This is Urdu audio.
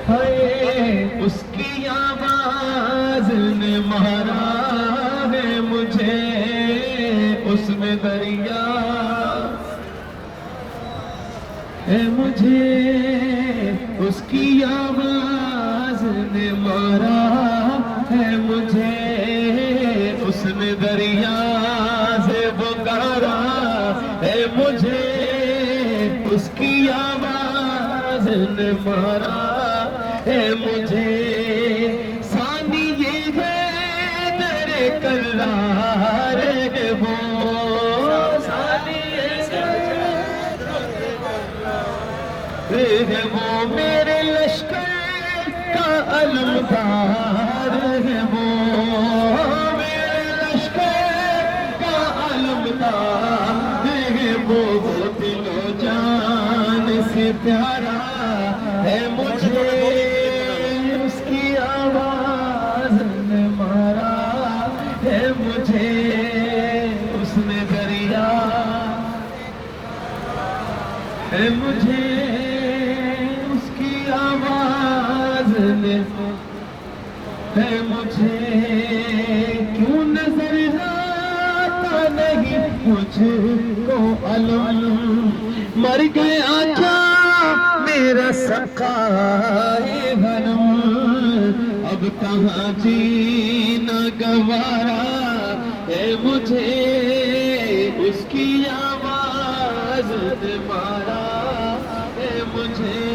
ہے اس کی آواز نے مارا ہے مجھے اس میں دریا ہے مجھے اس کی آواز نے مارا ہے مجھے اس نے دریا سے پکارا ہے مجھے اس کی آواز نے مارا ہے مجھے ثانی یہ ہے تیرے کرار ہے وہ ثانی ہے وہ میرے لشکر کا علمدار ہے وہ میرے لشکر کا علمدار ہے وہ دل و جان سے پیارا ہے مجھے اس کی آواز نے مارا ہے مجھے اس نے دریا ہے مجھے اس کی آواز نے ہے مجھے کیوں نظر آتا نہیں مجھ کو علم مر گیا کیا میرا سقائے غنم اب کہاں جینا گوارا ہے مجھے اس کی آواز نے مارا ہے مجھے